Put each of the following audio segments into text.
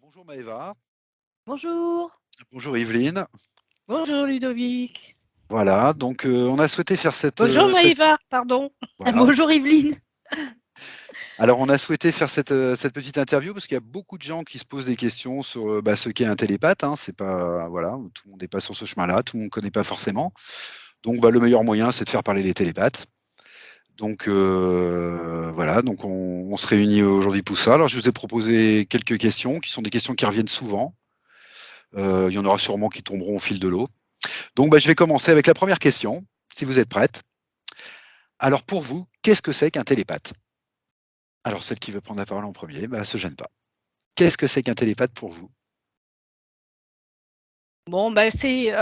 Bonjour Maëva, Bonjour. bonjour Evelyne. Bonjour Ludovic. Voilà, donc on a souhaité faire Bonjour Maïva, pardon. voilà. Bonjour Evelyne. Alors on a souhaité faire cette petite interview parce qu'il y a beaucoup de gens qui se posent des questions sur ce qu'est un télépathe. Hein. C'est pas voilà, tout le monde n'est pas sur ce chemin-là, tout le monde ne connaît pas forcément. Donc le meilleur moyen, c'est de faire parler les télépathes. Donc voilà, donc on se réunit aujourd'hui pour ça. Alors je vous ai proposé quelques questions qui sont des questions qui reviennent souvent. Il y en aura sûrement qui tomberont au fil de l'eau. Donc je vais commencer avec la première question, si vous êtes prête. Alors pour vous, qu'est-ce que c'est qu'un télépathe? Alors celle qui veut prendre la parole en premier, se gêne pas. Qu'est-ce que c'est qu'un télépathe pour vous? Bon, c'est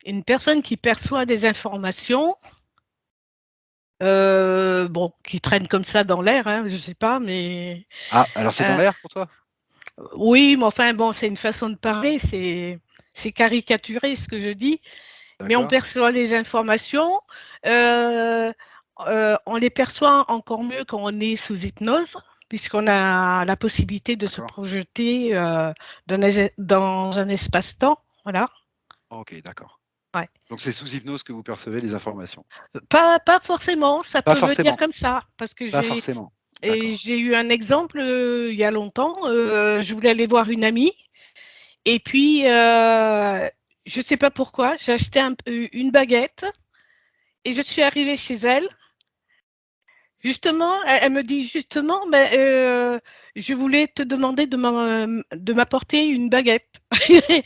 une personne qui perçoit des informations, qui traînent comme ça dans l'air, hein, je ne sais pas, mais Ah, alors c'est dans euh, l'air pour toi? oui, mais enfin, bon, c'est une façon de parler, c'est caricaturé ce que je dis, mais on D'accord, perçoit les informations, euh, on les perçoit encore mieux quand on est sous hypnose, puisqu'on a la possibilité de se d'accord. projeter dans un espace-temps, voilà. Ok, d'accord. Ouais. Donc c'est sous hypnose que vous percevez les informations. Pas forcément, ça Pas peut venir forcément, comme ça, parce que pas forcément. D'accord, j'ai eu un exemple il y a longtemps. Je voulais aller voir une amie, et puis je ne sais pas pourquoi, j'ai acheté une baguette, et je suis arrivée chez elle. Justement, elle me dit justement, je voulais te demander de m'apporter une baguette.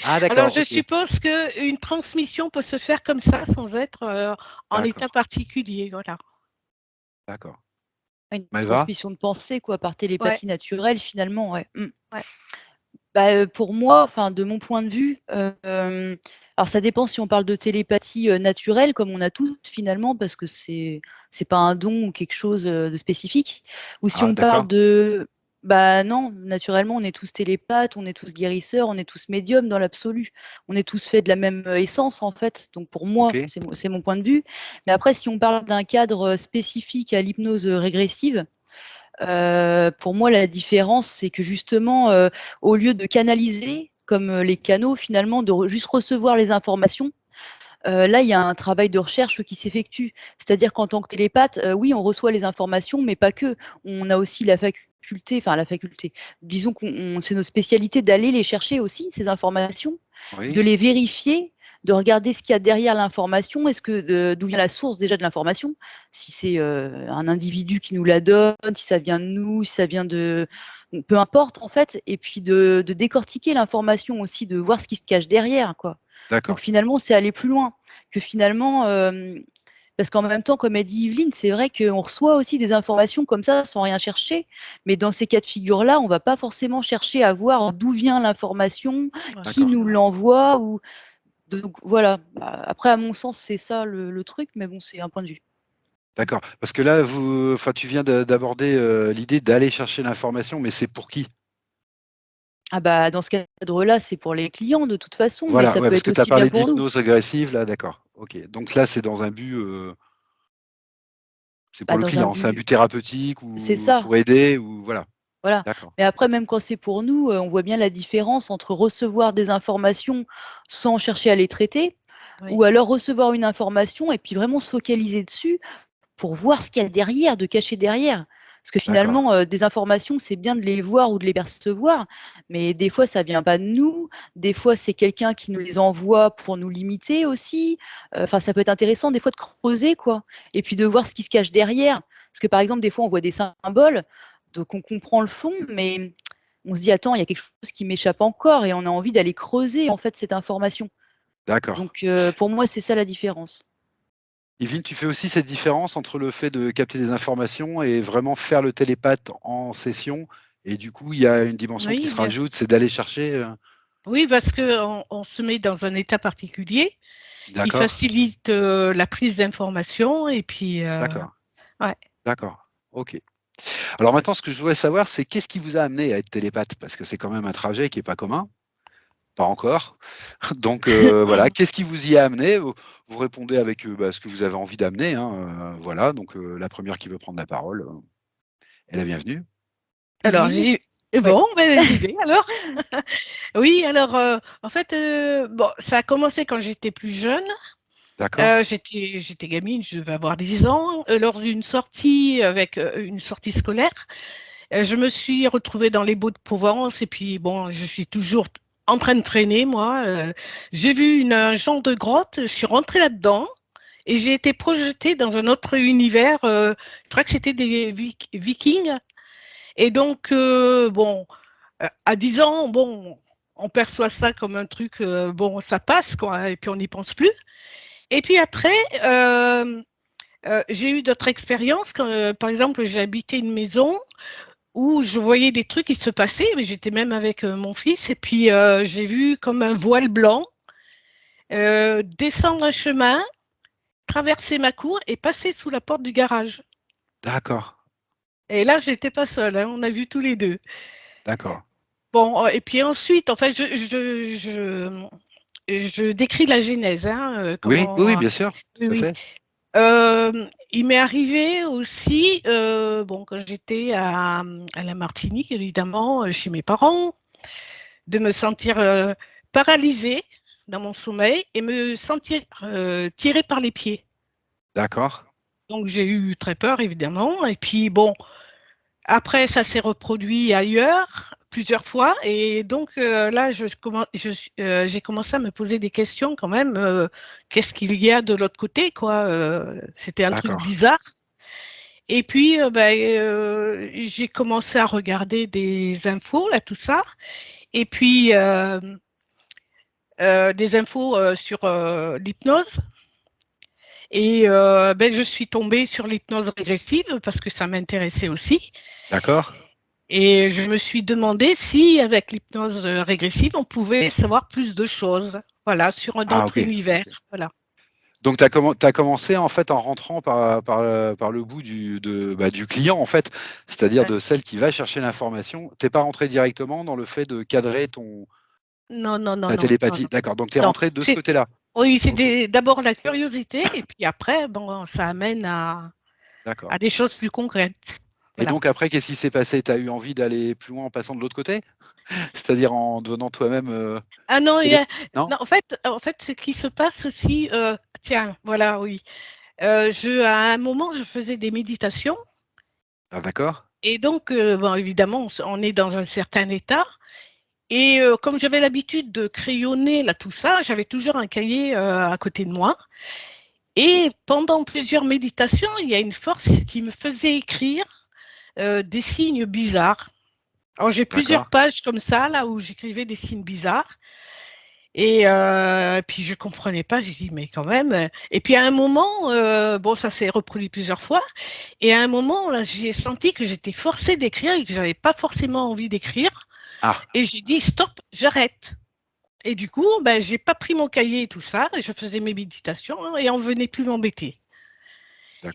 Ah Alors, d'accord, je ok, suppose qu'une transmission peut se faire comme ça sans être en état d'accord, particulier. Voilà. d'accord. Une Maëva? transmission de pensée quoi, par Ouais, télépathie naturelle finalement, ouais. ouais. Pour moi, enfin de mon point de vue, alors ça dépend si on parle de télépathie, naturelle comme on a tous finalement parce que c'est pas un don ou quelque chose, de spécifique ou si Ah on parle d'accord, de non, naturellement on est tous télépathes, on est tous guérisseurs, on est tous médiums dans l'absolu. On est tous faits de la même, essence en fait, donc pour ok, moi, c'est mon point de vue. Mais après si on parle d'un cadre, spécifique à l'hypnose, régressive. Pour moi, la différence, c'est que justement, au lieu de canaliser comme, les canaux finalement, juste recevoir les informations, là, il y a un travail de recherche qui s'effectue. C'est-à-dire qu'en tant que télépathe, oui, on reçoit les informations, mais pas que. On a aussi la faculté, disons c'est notre spécialité d'aller les chercher aussi, ces informations, oui, de les vérifier, de regarder ce qu'il y a derrière l'information. D'où vient la source déjà de l'information? Si c'est, un individu qui nous la donne, si ça vient de nous, si ça vient de peu importe en fait et puis de décortiquer l'information aussi, de voir ce qui se cache derrière, quoi. Donc d'accord, finalement, c'est aller plus loin que finalement, parce qu'en même temps, comme a dit Yveline, c'est vrai qu'on reçoit aussi des informations comme ça sans rien chercher. Mais dans ces cas de figure-là, on va pas forcément chercher à voir d'où vient l'information, Ouais, qui d'accord, c'est nous vrai. l'envoie ou donc voilà. Après à mon sens, c'est ça le truc, mais bon, c'est un point de vue. d'accord. Parce que là, tu viens d'aborder l'idée d'aller chercher l'information, mais c'est pour qui? Ah dans ce cadre-là, c'est pour les clients de toute façon, mais Voilà, ça ouais, peut parce être que tu as aussi bien parlé pour nous. d'hypnose agressive, là, d'accord. Ok. Donc là, c'est dans un but, c'est pour le Dans un client, c'est un but but thérapeutique c'est ou ça. pour aider, ou voilà. Voilà. D'accord, Mais après, même quand c'est pour nous, on voit bien la différence entre recevoir des informations sans chercher à les traiter, Oui, ou alors recevoir une information et puis vraiment se focaliser dessus pour voir ce qu'il y a derrière, de cacher derrière. Parce que d'accord, finalement, des informations, c'est bien de les voir ou de les percevoir, mais des fois, ça vient pas de nous. Des fois, c'est quelqu'un qui nous les envoie pour nous limiter aussi. Enfin, ça peut être intéressant des fois de creuser, quoi, et puis de voir ce qui se cache derrière. Parce que par exemple, des fois, on voit des symboles, donc on comprend le fond, mais on se dit: «Attends, il y a quelque chose qui m'échappe encore» et on a envie d'aller creuser, en fait, cette information. d'accord. Donc pour moi, c'est ça la différence. Yveline, tu fais aussi cette différence entre le fait de capter des informations et vraiment faire le télépathe en session. Et du coup, il y a une dimension qui oui, se bien. rajoute, c'est d'aller chercher. Oui, parce qu'on se met dans un état particulier qui D'accord, facilite la prise d'informations et puis d'accord, ouais. d'accord. Ok. Alors maintenant, ce que je voudrais savoir, c'est qu'est-ce qui vous a amené à être télépathe? Parce que c'est quand même un trajet qui n'est pas commun. Pas encore. Donc voilà, qu'est-ce qui vous y a amené? Vous répondez avec ce que vous avez envie d'amener, hein, voilà, donc la première qui veut prendre la parole, est la bienvenue. Alors Yveline? Et Ouais. bon, ben, j'y vais alors. Oui, alors, en fait, bon, ça a commencé quand j'étais plus jeune. D'accord. J'étais gamine, je devais avoir 10 ans. Lors d'une sortie, avec une sortie scolaire, je me suis retrouvée dans les Baux-de-Provence et puis, bon, je suis toujours en train de traîner, moi. J'ai vu un genre de grotte, je suis rentrée là-dedans et j'ai été projetée dans un autre univers. Je crois que c'était des Vikings. Et donc, bon, à 10 ans, bon, on perçoit ça comme un truc, bon, ça passe, quoi, et puis on n'y pense plus. Et puis après, euh, j'ai eu d'autres expériences. Par exemple, j'ai habité une maison où je voyais des trucs qui se passaient, mais j'étais même avec mon fils, et puis j'ai vu comme un voile blanc descendre un chemin, traverser ma cour et passer sous la porte du garage. D'accord. Et là, je n'étais pas seule, hein, on a vu tous les deux. D'accord. Bon, et puis ensuite, en fait, je décris la genèse, hein, Oui, oui, oui, comment. bien sûr, Oui, tout à oui. fait. Il m'est arrivé aussi, bon, quand j'étais à la Martinique, évidemment, chez mes parents, de me sentir paralysée dans mon sommeil et me sentir tirée par les pieds. D'accord. Donc j'ai eu très peur, évidemment. Et puis bon, après, ça s'est reproduit ailleurs plusieurs fois. Et donc là, j'ai commencé à me poser des questions quand même. Qu'est-ce qu'il y a de l'autre côté, quoi? C'était un truc D'accord. bizarre. Et puis, j'ai commencé à regarder des infos, là, tout ça. Et puis, des infos sur l'hypnose. Et je suis tombée sur l'hypnose régressive parce que ça m'intéressait aussi. D'accord. Et je me suis demandé si, avec l'hypnose régressive, on pouvait savoir plus de choses, voilà, sur un Ah, autre ok. univers. Ok. Voilà. Donc, tu as commencé en fait en rentrant par le bout du client, en fait, c'est-à-dire Ouais. de celle qui va chercher l'information. Tu n'es pas rentré directement dans le fait de cadrer Non, non, non, ta non, non, télépathie. non. D'accord. Donc, tu es Non, rentré de ce côté-là. oui, c'est Ok. d'abord la curiosité, et puis après, bon, ça amène D'accord. à des choses plus concrètes. Et Voilà. donc, après, qu'est-ce qui s'est passé? Tu as eu envie d'aller plus loin en passant de l'autre côté? C'est-à-dire en devenant toi-même Ah non, Non? non, en fait, ce qui se passe aussi, tiens, voilà, oui. À un moment, je faisais des méditations, Ah, d'accord. et donc, bon, évidemment, on est dans un certain état. Et comme j'avais l'habitude de crayonner là tout ça, j'avais toujours un cahier à côté de moi. Et pendant plusieurs méditations, il y a une force qui me faisait écrire des signes bizarres. Alors j'ai plusieurs D'accord. pages comme ça là où j'écrivais des signes bizarres. Et puis je comprenais pas. J'ai dit mais quand même. Et puis à un moment, bon ça s'est reproduit plusieurs fois. Et à un moment là, j'ai senti que j'étais forcée d'écrire et que j'avais pas forcément envie d'écrire. Ah, Et j'ai dit stop, j'arrête. Et du coup, ben, j'ai pas pris mon cahier et tout ça, et je faisais mes méditations, hein, et on venait plus m'embêter.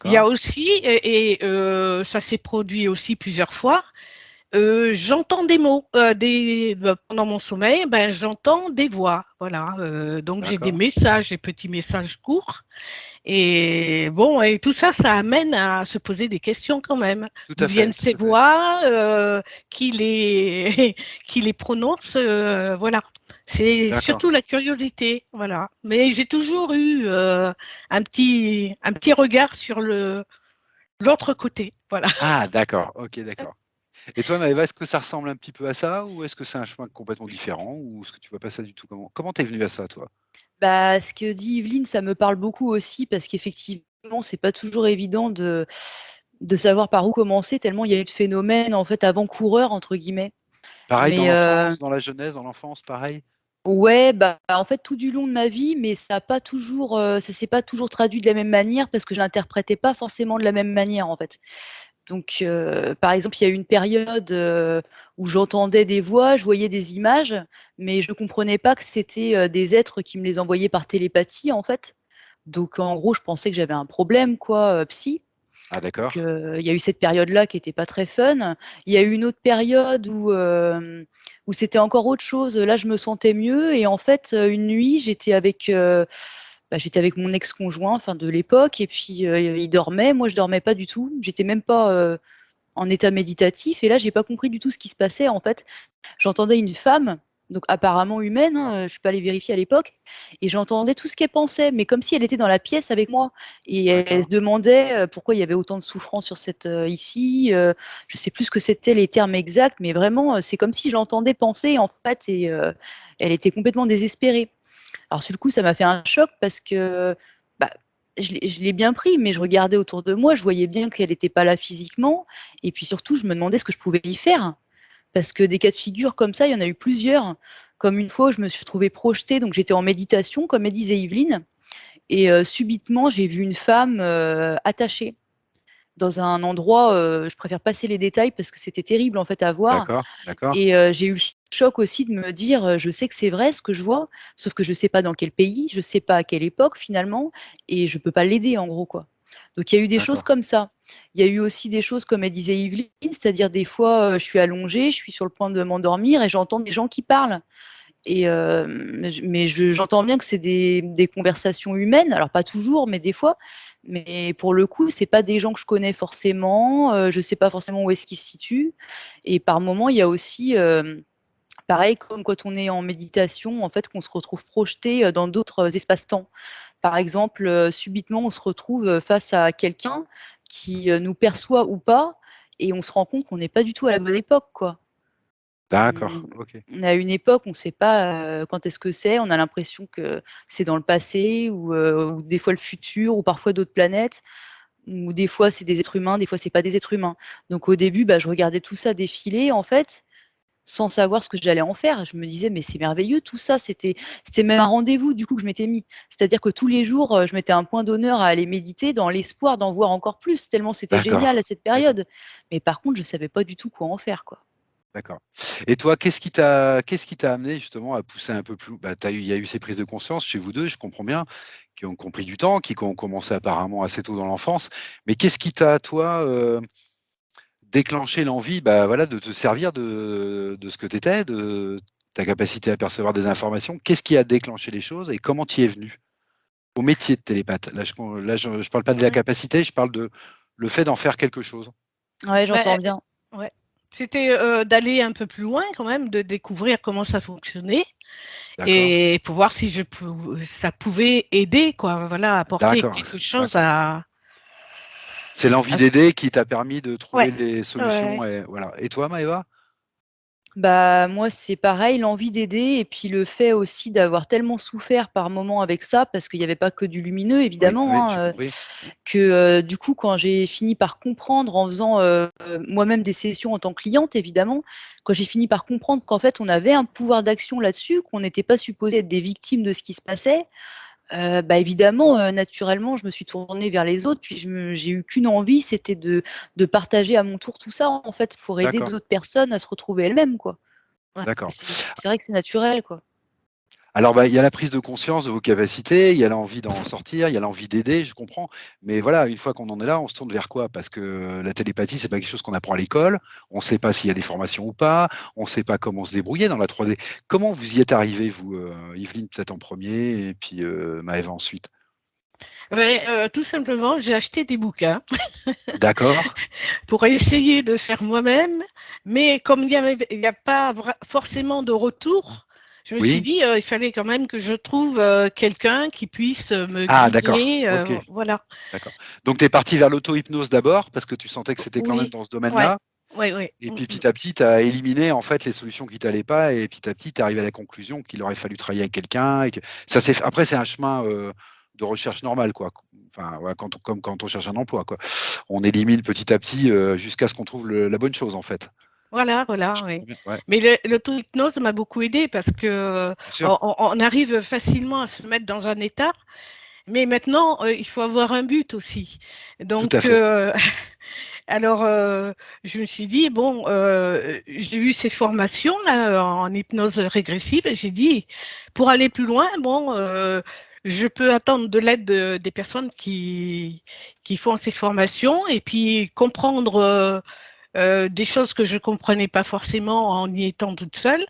Il y a d'accord. aussi, ça s'est produit aussi plusieurs fois, j'entends des mots pendant mon sommeil, ben, j'entends des voix. Voilà. Donc j'ai des D'accord. messages, des petits messages courts. Et bon, et tout ça, ça amène à se poser des questions quand même. Tout D'où à fait. viennent Tout ces à fait. voix, qui les, qui les prononce, voilà. C'est D'accord. surtout la curiosité, voilà. Mais j'ai toujours eu un petit regard sur l'autre côté, voilà. Ah, d'accord. Ok, d'accord. Et toi, Maëva, est-ce que ça ressemble un petit peu à ça ou est-ce que c'est un chemin complètement différent ou est-ce que tu vois pas ça du tout? Comment t'es venu à ça, toi? Bah, ce que dit Yveline, ça me parle beaucoup aussi parce qu'effectivement, c'est pas toujours évident de savoir par où commencer, tellement il y a eu de phénomènes en fait avant-coureurs entre guillemets. Pareil dans Mais l'enfance, dans la jeunesse, dans l'enfance, pareil? ouais, bah en fait tout du long de ma vie, mais ça a pas toujours, ça s'est pas toujours traduit de la même manière parce que je l'interprétais pas forcément de la même manière en fait. Donc, par exemple, il y a eu une période où j'entendais des voix, je voyais des images, mais je ne comprenais pas que c'était des êtres qui me les envoyaient par télépathie, en fait. Donc, en gros, je pensais que j'avais un problème, quoi, psy. Ah, Donc, d'accord. il y a eu cette période-là qui n'était pas très fun. Il y a eu une autre période où c'était encore autre chose. Là, je me sentais mieux. Et en fait, une nuit, j'étais avec mon ex-conjoint, enfin de l'époque, et puis il dormait. Moi, je dormais pas du tout. J'étais même pas en état méditatif et là, j'ai pas compris du tout ce qui se passait. En fait, j'entendais une femme, donc apparemment humaine, hein, je suis pas allée vérifier à l'époque et j'entendais tout ce qu'elle pensait, mais comme si elle était dans la pièce avec moi et elle D'accord. se demandait, pourquoi il y avait autant de souffrance sur cette, ici, je sais plus ce que c'était les termes exacts, mais vraiment, c'est comme si je l'entendais penser en fait et elle était complètement désespérée. Alors sur le coup, ça m'a fait un choc parce que, bah, je l'ai bien pris, mais je regardais autour de moi, je voyais bien qu'elle était pas là physiquement et puis surtout, je me demandais ce que je pouvais y faire. Parce que des cas de figure comme ça, il y en a eu plusieurs. Comme une fois où je me suis retrouvée projetée, donc j'étais en méditation, comme elle disait Yveline et subitement, j'ai vu une femme, attachée dans un endroit, je préfère passer les détails parce que c'était terrible en fait à voir D'accord. D'accord. et j'ai eu le choc aussi de me dire, «Je sais que c'est vrai ce que je vois, sauf que je sais pas dans quel pays, je sais pas à quelle époque finalement et je peux pas l'aider en gros, quoi». Donc il y a eu des choses D'accord. comme ça. Il y a eu aussi des choses comme elle disait Yveline, c'est-à-dire des fois, je suis allongée, je suis sur le point de m'endormir et j'entends des gens qui parlent et j'entends bien que c'est des conversations humaines, alors pas toujours, mais des fois. Mais pour le coup, c'est pas des gens que je connais forcément, je sais pas forcément où est-ce qu'ils se situent et par moments, il y a aussi, pareil comme quand on est en méditation, en fait, qu'on se retrouve projeté, dans d'autres espaces-temps. Par exemple, subitement, on se retrouve, face à quelqu'un qui, nous perçoit ou pas et on se rend compte qu'on n'est pas du tout à la bonne époque, quoi. D'accord. On OK. on est à une époque, on ne sait pas, quand est-ce que c'est, on a l'impression que c'est dans le passé ou des fois le futur ou parfois d'autres planètes, ou des fois c'est des êtres humains, des fois c'est pas des êtres humains. Donc au début, bah, je regardais tout ça défiler en fait, sans savoir ce que j'allais en faire. Je me disais: «Mais c'est merveilleux tout ça». C'était même un rendez-vous du coup que je m'étais mis. C'est-à-dire que tous les jours, je mettais un point d'honneur à aller méditer dans l'espoir d'en voir encore plus, tellement c'était génial D'accord. à cette D'accord. période. Mais par contre, je savais pas du tout quoi en faire, quoi. D'accord. Et toi, qu'est-ce qui t'a amené justement à pousser un peu plus bah, il y a eu ces prises de conscience chez vous 2, je comprends bien, qui ont pris du temps, qui ont commencé apparemment assez tôt dans l'enfance. Mais qu'est-ce qui t'a, toi, déclenché l'envie, bah, voilà, de te servir de ce que tu étais, de ta capacité à percevoir des informations? Qu'est-ce qui a déclenché les choses et comment tu y es venu? Au métier de télépathe. Là, je parle pas de la Ouais. capacité, je parle de le fait d'en faire quelque chose. Ouais, Bah, j'entends bien. ouais. C'était, d'aller un peu plus loin quand même, de découvrir comment ça fonctionnait D'accord? et pour voir si ça pouvait aider quoi, voilà, apporter D'accord, quelque chose d'accord. C'est l'envie à ce d'aider qui t'a permis de ouais, trouver les solutions ouais. et voilà. Et toi, Maëva? Bah, moi, c'est pareil, l'envie d'aider et puis le fait aussi d'avoir tellement souffert par moments avec ça, parce qu'il y avait pas que du lumineux Oui, oui, évidemment, j'ai hein, compris. que, du coup, quand j'ai fini par comprendre en faisant, moi-même des sessions en tant que cliente évidemment, quand j'ai fini par comprendre qu'en fait on avait un pouvoir d'action là-dessus, qu'on n'était pas supposé être des victimes de ce qui se passait, bah, évidemment, naturellement, je me suis tournée vers les autres, puis j'ai eu qu'une envie, c'était de partager à mon tour tout ça, en fait, pour aider D'accord, d'autres personnes à se retrouver elles-mêmes, quoi. Ouais. d'accord. C'est vrai que c'est naturel, quoi. Alors, bah, il y a la prise de conscience de vos capacités, il y a l'envie d'en sortir, il y a l'envie d'aider, je comprends. Mais voilà, une fois qu'on en est là, on se tourne vers quoi? Parce que la télépathie, c'est pas quelque chose qu'on apprend à l'école. On ne sait pas s'il y a des formations ou pas. On ne sait pas comment se débrouiller dans la 3D. Comment vous y êtes arrivés, vous, Yveline peut-être en premier et puis Maëva ensuite? Ouais, tout simplement, j'ai acheté des bouquins D'accord. pour essayer de faire moi-même, mais comme il y a pas forcément de retour, je me suis Oui. dit, il fallait quand même que je trouve, quelqu'un qui puisse, me Ah, d'accord. guider, Ok. voilà. D'accord. Donc tu es parti vers l'auto-hypnose d'abord, parce que tu sentais que c'était quand même Oui, dans ce ouais, domaine-là ouais, ouais. et puis petit à petit, tu as éliminé en fait les solutions qui t'allaient pas et petit à petit, tu es arrivé à la conclusion qu'il aurait fallu travailler avec quelqu'un et que ça s'est f après c'est un chemin, de recherche normal quoi. Enfin, voilà, comme quand on cherche un emploi quoi. On élimine petit à petit, jusqu'à ce qu'on trouve la bonne chose en fait. Voilà, Je voilà, oui. comprends bien, ouais, Mais l'auto-hypnose m'a beaucoup aidée parce que, bien sûr, on arrive facilement à se mettre dans un état, mais maintenant, il faut avoir un but aussi. tout à Donc, fait. alors, je me suis dit: «Bon», j'ai eu ces formations-là, en hypnose régressive et j'ai dit: «Pour aller plus loin, bon, je peux attendre de l'aide des personnes qui font ces formations et puis comprendre, des choses que je comprenais pas forcément en y étant toute seule et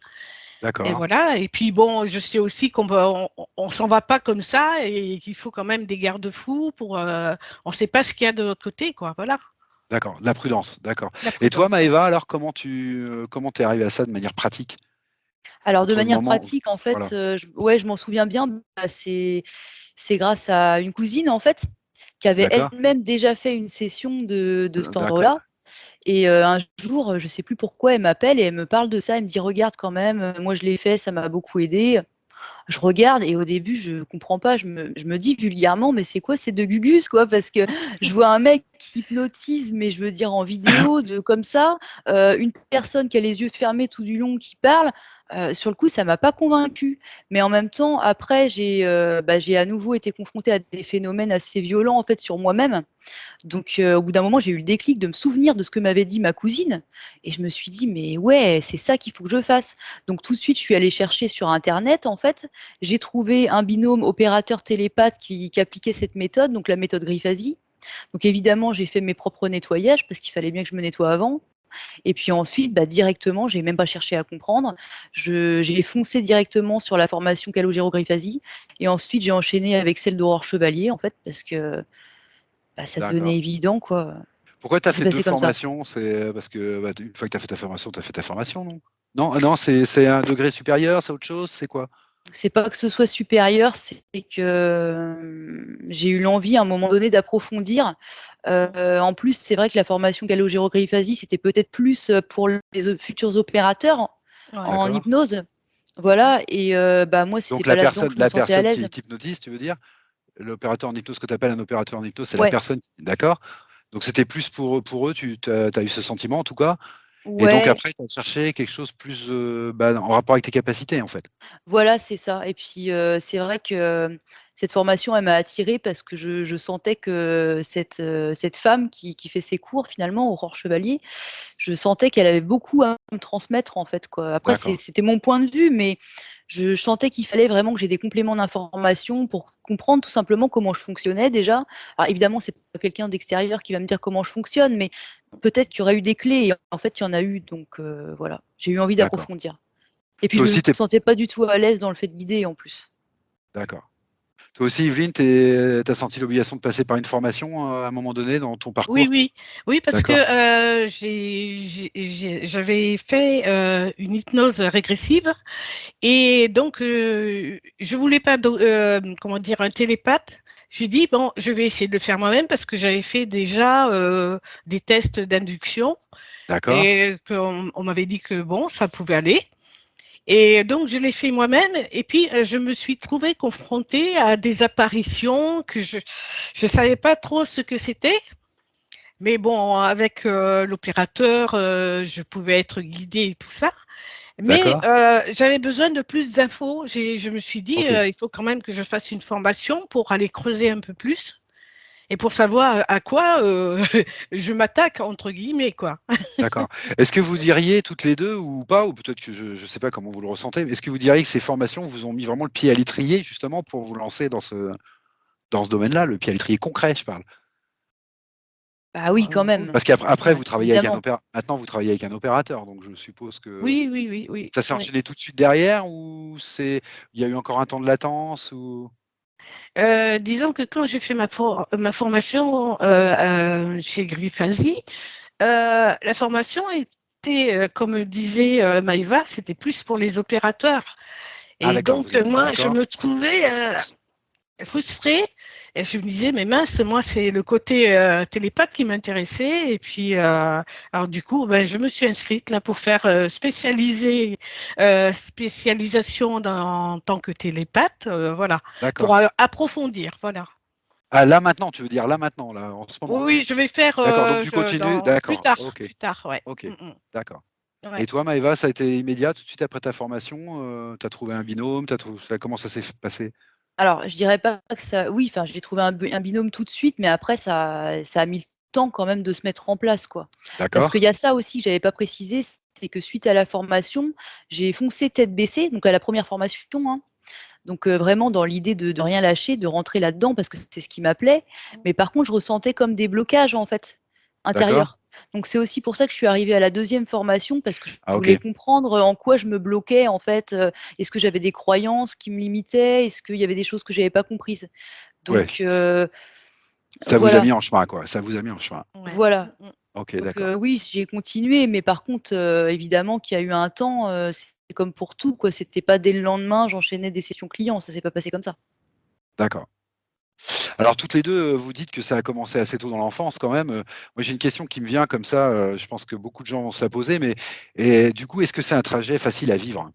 D'accord, voilà et puis bon, je sais aussi on s'en va pas comme ça et qu'il faut quand même des garde-fous pour, on sait pas ce qu'il y a de l'autre côté quoi, voilà. D'accord, de la prudence, d'accord. La Et toi, prudence, ouais. Maëva, alors comment t'es arrivée à ça de manière pratique? Alors de Entre le manière moment pratique, en fait, voilà, je m'en souviens bien, bah, c'est grâce à une cousine, en fait, qui avait d'accord, elle-même déjà fait une session de cet d'accord, ordre-là. Et un jour, je sais plus pourquoi, elle m'appelle et elle me parle de ça. Elle me dit: «Regarde quand même, moi je l'ai fait, ça m'a beaucoup aidé». Je regarde et au début, je comprends pas. Je me dis vulgairement: «Mais c'est quoi ces 2 gugus, quoi?» parce que je vois un mec qui hypnotise, mais je veux dire en vidéo de comme ça, une personne qui a les yeux fermés tout du long qui parle. Sur le coup, ça m'a pas convaincue. Mais en même temps, après, j'ai à nouveau été confrontée à des phénomènes assez violents, en fait, sur moi-même. Donc, au bout d'un moment, j'ai eu le déclic de me souvenir de ce que m'avait dit ma cousine et je me suis dit: «Mais ouais, c'est ça qu'il faut que je fasse». Donc tout de suite, je suis allée chercher sur internet, en fait. J'ai trouvé un binôme opérateur télépathe qui appliquait cette méthode, donc la méthode Grifasi. Donc évidemment, j'ai fait mes propres nettoyages parce qu'il fallait bien que je me nettoie avant et puis ensuite, bah, directement, j'ai même pas cherché à comprendre. J'ai foncé directement sur la formation Calogero Grifasi et ensuite j'ai enchaîné avec celle d'Aurore Chevalier, en fait, parce que, bah, ça d'accord. devenait évident, quoi. Pourquoi tu as Ça s'est fait 2 passé comme ça. formations? C'est parce que, bah, une fois que tu as fait ta formation, tu as fait ta formation, non? Non, non, c'est un degré supérieur, c'est autre chose, c'est quoi? C'est pas que ce soit supérieur, c'est que, j'ai eu l'envie à un moment donné d'approfondir. En plus, c'est vrai que la formation Calogero-Grifasi, c'était peut-être plus, pour les futurs opérateurs Ouais. en D'accord. hypnose. Voilà et bah, moi, c'était Donc pas là-dedans que je me la sentais à personne l'aise. qui t'hypnotise, tu veux dire? L'opérateur en hypnose, ce que tu appelles un opérateur en hypnose, c'est la Ouais, personne d'accord. Donc c'était plus pour eux, tu as eu ce sentiment en tout cas et donc ouais. après tu as cherché quelque chose plus, bah, en rapport avec tes capacités en fait? Voilà, c'est ça et puis, c'est vrai que, cette formation, elle m'a attirée parce que je sentais que cette femme qui fait ses cours finalement, Aurore Chevalier, je sentais qu'elle avait beaucoup à me transmettre en fait, quoi. Après D'accord, c'était mon point de vue, mais je sentais qu'il fallait vraiment que j'ai des compléments d'information pour comprendre tout simplement comment je fonctionnais déjà. Alors évidemment, c'est pas quelqu'un d'extérieur qui va me dire comment je fonctionne, mais peut-être qu'il y aurait eu des clés et en fait, il y en a eu donc voilà. J'ai eu envie d'accord. d'approfondir. Et puis Toi je me aussi tu sentais pas du tout à l'aise dans le fait de guider en plus. d'accord. Toi aussi Yveline, tu as senti l'obligation de passer par une formation, à un moment donné dans ton Oui, parcours? oui. Oui, parce que D'accord, j'avais fait une hypnose régressive et donc je voulais pas, comment dire, un télépathe. J'ai dit, bon, je vais essayer de le faire moi-même parce que j'avais fait déjà des tests d'induction d'accord, et on m'avait dit que bon, ça pouvait aller. Et donc, je l'ai fait moi-même. Et puis, je me suis trouvée confrontée à des apparitions que je ne savais pas trop ce que c'était. Mais bon, avec l'opérateur, je pouvais être guidée et tout ça. Mais d'accord, j'avais besoin de plus d'infos. Je me suis dit, OK, il faut quand même que je fasse une formation pour aller creuser un peu plus et pour savoir à quoi je m'attaque, entre guillemets, quoi. d'accord. Est-ce que vous diriez toutes les 2 ou pas, ou peut-être que je ne sais pas comment vous le ressentez, mais est-ce que vous diriez que ces formations vous ont mis vraiment le pied à l'étrier justement pour vous lancer dans ce domaine-là, le pied à l'étrier concret, je parle? Bah oui, quand même. Parce qu'après Ouais, vous travaillez avec un évidemment. opéra maintenant vous travaillez avec un opérateur, donc je suppose que Oui, oui, oui, oui, ça s'est oui. enchaîné tout de suite derrière ou il y a eu encore un temps de latence ou? Disons que quand j'ai fait ma formation chez Grifasi, la formation était, comme disait Maïva, c'était plus pour les opérateurs. Ah Et d'accord, donc, vous êtes moi, je d'accord, me trouvais frustrée. Et je me disais, mais mince, moi, c'est le côté télépathe qui m'intéressait. Et puis, alors du coup, ben, je me suis inscrite là pour faire spécialisation en tant que télépathe, voilà, pour d'accord. approfondir, voilà. Ah là maintenant, tu veux dire là maintenant, là, en ce moment? Oui, je vais faire D'accord, donc tu continues d'accord, OK, plus tard, ouais. OK, Mm, d'accord. ouais. Et toi Maëva, ça a été immédiat tout de suite après ta formation, tu as trouvé un binôme, comment ça s'est passé? Alors, je dirais pas que ça oui, enfin, j'ai trouvé un binôme tout de suite, mais après ça a mis le temps quand même de se mettre en place, quoi. Parce D'accord, qu'il y a ça aussi que j'avais pas précisé, c'est que suite à la formation, j'ai foncé tête baissée, donc à la première formation, hein. Donc vraiment dans l'idée de rien lâcher, de rentrer là-dedans parce que c'est ce qui m'appelait. Mais par contre, je ressentais comme des blocages, en fait, d'accord. intérieurs. Donc c'est aussi pour ça que je suis arrivée à la deuxième formation parce que je Ah voulais OK. comprendre, en quoi je me bloquais, en fait, est-ce que j'avais des croyances qui me limitaient? Est-ce qu'il y avait des choses que j'avais pas comprises? Ouais, Donc ça vous a voilà, mis en chemin quoi, ça vous a mis en chemin. Ouais. voilà. OK, Donc d'accord. oui, j'ai continué, mais par contre, évidemment qu'il y a eu un temps, c'est comme pour tout, quoi. C'était pas dès le lendemain, j'enchaînais des sessions clients, ça s'est pas passé comme ça. D'accord. Alors toutes les 2, vous dites que ça a commencé assez tôt dans l'enfance quand même, moi j'ai une question qui me vient comme ça, je pense que beaucoup de gens vont se la poser, mais et du coup, est-ce que c'est un trajet facile à vivre?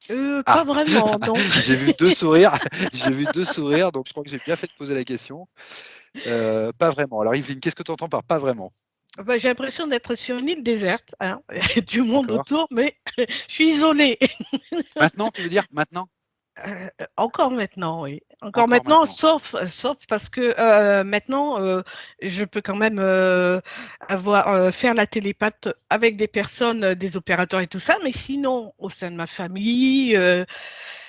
Pas Ah! vraiment, non. J'ai vu 2 sourires, j'ai vu 2 sourires, donc je crois que j'ai bien fait de poser la question. Pas vraiment. Alors Yveline, qu'est-ce que tu entends par pas vraiment? Bah, j'ai l'impression d'être sur une île déserte, hein. Du monde D'accord. autour, mais je suis isolée. Maintenant, tu veux dire? Maintenant? Encore maintenant, oui. Encore Encore maintenant, maintenant. sauf parce que maintenant, je peux quand même faire la télépathe avec des personnes, des opérateurs et tout ça, mais sinon, au sein de ma famille,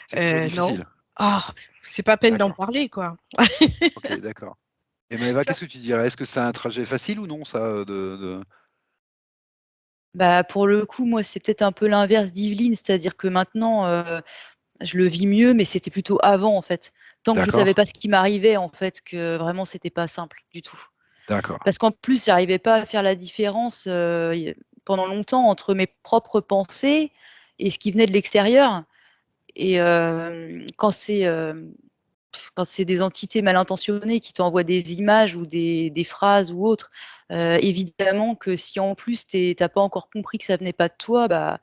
C'est toujours non. difficile. Ah, c'est pas peine d'en D'accord. parler, quoi. OK, d'accord. Et Maëva, Ça- qu'est-ce que tu dirais? Est-ce que c'est un trajet facile ou non ça, de Bah, pour le coup, moi, c'est peut-être un peu l'inverse d'Yveline, c'est-à-dire que maintenant, je le vis mieux, mais c'était plutôt avant, en fait. Tant que je savais d'accord, pas ce qui m'arrivait, en fait, que vraiment c'était pas simple du tout. d'accord, Parce qu'en plus, j'arrivais pas à faire la différence, pendant longtemps entre mes propres pensées et ce qui venait de l'extérieur et quand c'est des entités mal intentionnées qui t'envoient des images ou des phrases ou autres, évidemment que si en plus tu pas encore compris que ça venait pas de toi, bah,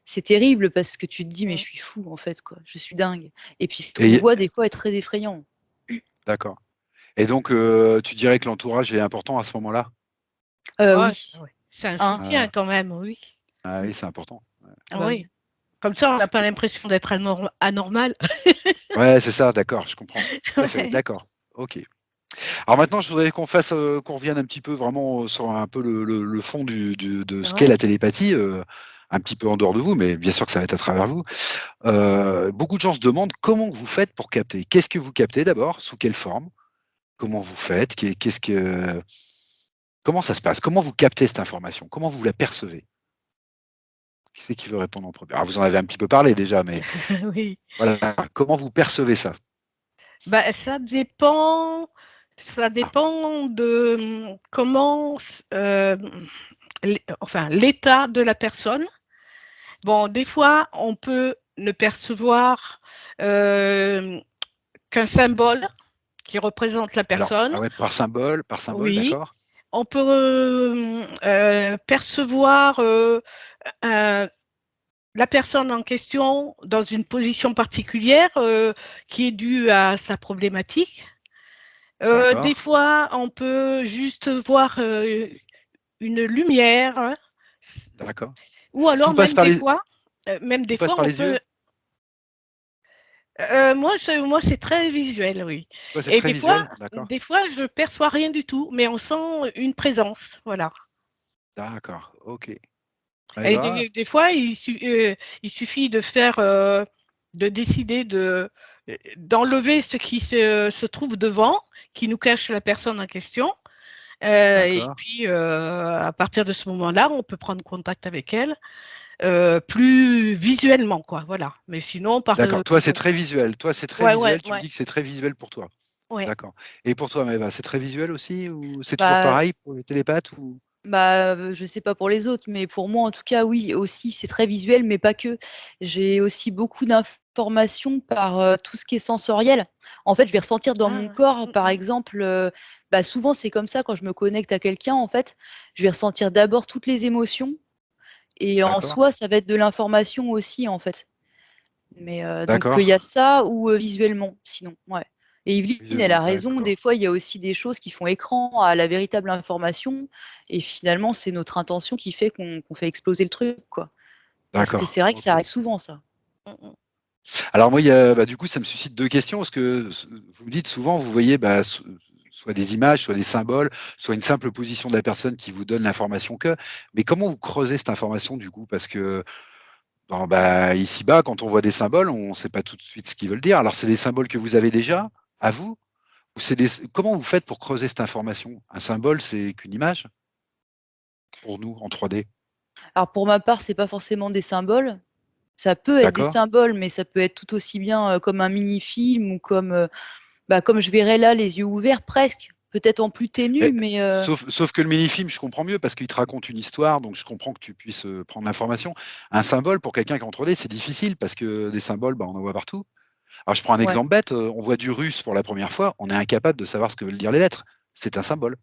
c'est terrible parce que tu te dis: «Mais je Mm. suis fou en fait quoi, je suis dingue» et puis ce qu'on et voit des fois est très effrayant. d'accord et donc tu dirais que l'entourage est important à ce moment-là? Ouais, Oui, ouais. C'est un hein? soutien quand même, oui. Ah Mmh. oui, c'est important. Ah bah, Oui. oui. Comme ça, on n'a pas l'impression d'être anormal. Ouais, c'est ça, d'accord, je comprends. Tout à fait, Ouais. d'accord. OK. Alors maintenant, je voudrais qu'on fasse, qu'on revienne un petit peu vraiment, sur un peu le fond de ce qu'est Ouais. la télépathie, un petit peu en dehors de vous, mais bien sûr que ça va être à travers vous. Beaucoup de gens se demandent comment vous faites pour capter? Qu'est-ce que vous captez d'abord? Sous quelle forme? Comment vous faites? Comment ça se passe? Comment vous captez cette information? Comment vous la percevez? Qui c'est qui veut répondre en premier? Alors vous en avez un petit peu parlé déjà, mais Oui. voilà, comment vous percevez ça? Bah, ça Ah, dépend de, comment enfin, l'état de la personne. Bon, des fois, on peut ne percevoir, hem, qu'un symbole qui représente la alors personne. ah ouais, par symbole, Oui. d'accord, On peut, percevoir, un la personne en question dans une position particulière, qui est due à sa problématique. Des d'accord, fois, on peut juste voir, une lumière, hein, d'accord. ou alors Tout passe par les même des tout passe fois, par on les yeux? peut moi, c'est très visuel, oui, Toi, c'est et très visuel? D'accord, des fois, je perçois rien du tout, mais on sent une présence, voilà, d'accord, OK. et Maëva? des fois, il suffit de faire, de décider d'enlever ce qui se trouve devant, qui nous cache la personne en question. Et D'accord, puis, à partir de ce moment-là, on peut prendre contact avec elle, plus visuellement, quoi, voilà. Mais sinon, d'accord. Toi, c'est très visuel. Toi, c'est très ouais, ouais, visuel, tu me ouais, dis que c'est très visuel pour toi? ouais. D'accord et pour toi, Maëva, c'est très visuel aussi ou c'est toujours Bah pareil pour les télépathes ou? bah, je sais pas pour les autres, mais pour moi en tout cas oui aussi, c'est très visuel, mais pas que. J'ai aussi beaucoup d'informations par, tout ce qui est sensoriel. En fait, je vais ressentir dans mon Ah, corps, mmh par mh. exemple, bah, souvent c'est comme ça quand je me connecte à quelqu'un en fait, je vais ressentir d'abord toutes les émotions et en D'accord, soi, ça va être de l'information aussi en fait. Mais donc il y d'accord, a ça ou visuellement sinon, ouais et Yveline, elle visuellement, a raison, d'accord, des fois, il y a aussi des choses qui font écran à la véritable information et finalement, c'est notre intention qui fait qu'on fait exploser le truc, quoi. Parce que d'accord, c'est vrai que ça OK. arrive souvent ça. Mmh mh. Alors moi, il y a bah, du coup, ça me suscite 2 questions parce que vous me dites souvent, vous voyez, bah, soit des images, soit des symboles, soit une simple position de la personne qui vous donne l'information que mais comment vous creusez cette information du coup? Parce que bah, ici-bas, quand on voit des symboles, on ne sait pas tout de suite ce qu'ils veulent dire. Alors c'est des symboles que vous avez déjà, à vous? Ou c'est des comment vous faites pour creuser cette information? Un symbole, c'est qu'une image? Pour nous, en 3D? Alors pour ma part, c'est pas forcément des symboles. Ça peut être des D'accord? symboles, mais ça peut être tout aussi bien, comme un mini-film ou comme, bah, comme je verrais là les yeux ouverts presque. Peut-être en plus ténu, mais Sauf que le mini-film, je comprends mieux parce qu'il te raconte une histoire, donc je comprends que tu puisses prendre l'information. Un symbole, pour quelqu'un qui est contrôlé, c'est difficile parce que des symboles, on en voit partout. Alors, je prends un ouais. exemple bête, on voit du russe pour la première fois, on est incapable de savoir ce que veulent dire les lettres. C'est un symbole.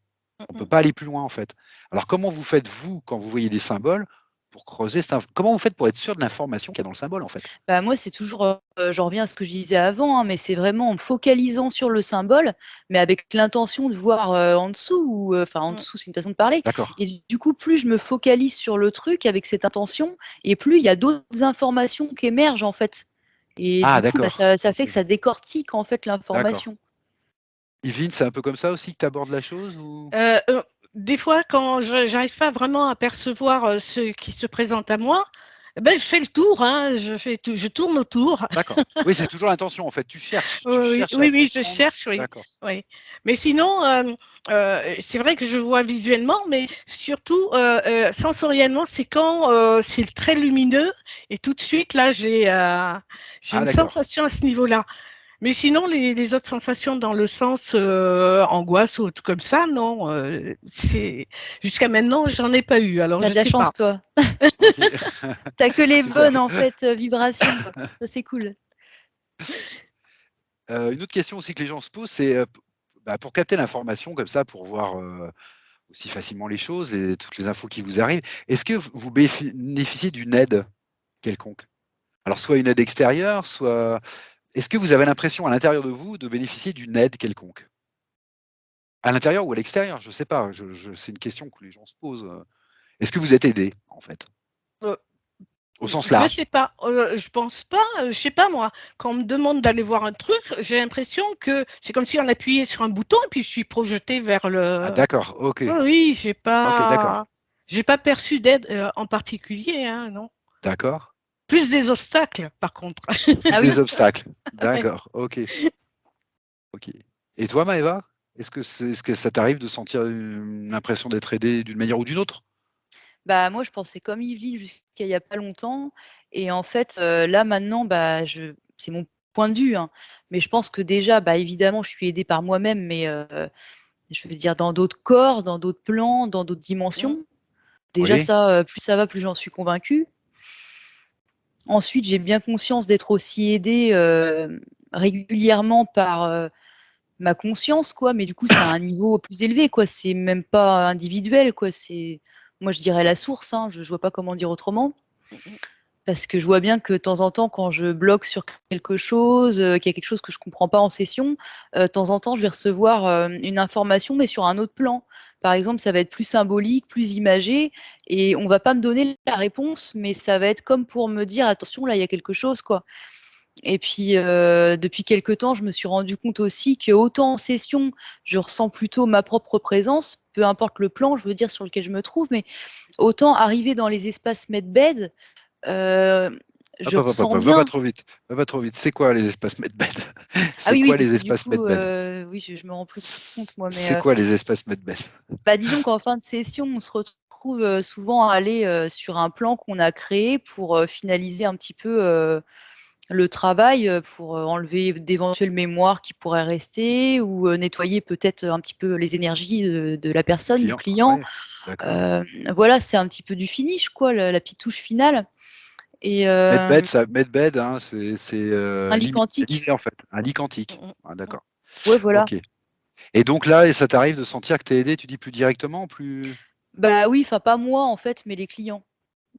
On ne peut pas aller plus loin, en fait. Alors, comment vous faites, vous, quand vous voyez des symboles, pour creuser comment vous faites pour être sûr de l'information qu'il y a dans le symbole, en fait? Bah, moi, c'est toujours, j'en reviens à ce que je disais avant, hein, mais c'est vraiment en me focalisant sur le symbole, mais avec l'intention de voir, en dessous ou, enfin en Mmh. dessous, c'est une façon de parler D'accord. et du coup, plus je me focalise sur le truc avec cette intention et plus il y a d'autres informations qui émergent, en fait et Ah, du coup, bah, d'accord. ça fait OK. que ça décortique, en fait, D'accord. l'information. Yveline, c'est un peu comme ça aussi que tu abordes la chose ou? Des fois, quand je j'arrive pas vraiment à percevoir, ce qui se présente à moi, je fais le tour, hein, je tourne autour. D'accord. Oui, c'est toujours l'intention, en fait. Tu Oui, cherches à oui, oui, je comprendre. cherche, oui, D'accord. oui. Mais sinon, c'est vrai que je vois visuellement, mais surtout, sensoriellement, c'est quand, c'est très lumineux et tout de suite là, j'ai Ah, une d'accord. sensation à ce niveau-là. Mais sinon, les autres sensations dans le sens, angoisse ou autre comme ça, non, c'est jusqu'à maintenant, j'en ai pas eu, alors Tu as je de la sais pas. chance, toi. OK. Tu as que les Super. bonnes, en fait, vibrations, quoi. Ça, c'est cool. Une autre question aussi que les gens se posent, c'est, pour capter l'information comme ça, pour voir, aussi facilement les choses, toutes les infos qui vous arrivent, est-ce que vous bénéficiez d'une aide quelconque? Alors soit une aide extérieure, soit est-ce que vous avez l'impression à l'intérieur de vous de bénéficier d'une aide quelconque? À l'intérieur ou à l'extérieur? Je sais pas, c'est une question que les gens se posent, Est-ce que vous êtes aidé, en fait? Heu, Au sens je large? sais pas, je pense pas, je sais pas moi, quand on me demande d'aller voir un truc, j'ai l'impression que c'est comme si on appuyait sur un bouton et puis je suis projetée vers Ah, le d'accord, OK. oui, oui, OK, d'accord, j'ai pas perçu d'aide, en particulier, hein, non. d'accord. Plus des obstacles, par contre. Plus Ah oui? des obstacles. Ouais. D'accord, OK, OK. Et toi, Maëva? Est-ce que ça t'arrive de sentir une impression d'être aidé d'une manière ou d'une autre? Bah, moi, je pensais comme Yveline jusqu'à il y a pas longtemps et en fait, là, maintenant, bah, je c'est mon point de vue, hein, mais je pense que déjà, bah, évidemment, je suis aidée par moi-même, mais je veux dire dans d'autres corps, dans d'autres plans, dans d'autres Mmh. dimensions. Déjà Oui, ça, plus ça va, plus j'en suis convaincue. Ensuite, j'ai bien conscience d'être aussi aidée, régulièrement par, ma conscience, quoi, mais du coup, c'est à un niveau plus élevé, quoi. C'est même pas individuel, quoi. C'est moi, je dirais la source, hein, je vois pas comment dire autrement. Mmh mh. Parce que je vois bien que de temps en temps, quand je bloque sur quelque chose, qu'il y a quelque chose que je comprends pas en session, de temps en temps, je vais recevoir, une information, mais sur un autre plan. Par exemple, ça va être plus symbolique, plus imagé et on va pas me donner la réponse, mais ça va être comme pour me dire: «Attention, là, il y a quelque chose», quoi. Et puis, depuis quelque temps, je me suis rendu compte aussi qu'autant en session, je ressens plutôt ma propre présence, peu importe le plan, je veux dire, sur lequel je me trouve, mais autant arrivé dans les espaces medbed, heu, hop, je hop, hop, hop, ressens va pas bien. trop vite, va pas trop vite. C'est quoi les espaces medbed? Ah C'est oui, oui, quoi parce les que du espaces coup, medbed? oui, je me rends plus compte moi, mais, C'est quoi les espaces medbed? bah, disons qu'en fin de session, on se retrouve, souvent à aller, sur un plan qu'on a créé pour, finaliser un petit peu, le travail, pour, enlever d'éventuelles mémoires qui pourraient rester ou, nettoyer peut-être, un petit peu les énergies, de la Du personne, du client? client. Ouais, d'accord. Hem, voilà, c'est un petit peu du finish quoi, la petite touche finale et Medbed, hein, un lit quantique. limisé, en fait, un lit Mmh quantique. mh. Ah, Mmh. d'accord. Ouais, voilà. OK. Et donc là, et ça t'arrive de sentir que tu es aidé, tu dis plus directement, plus Bah, oui, enfin pas moi en fait, mais les clients.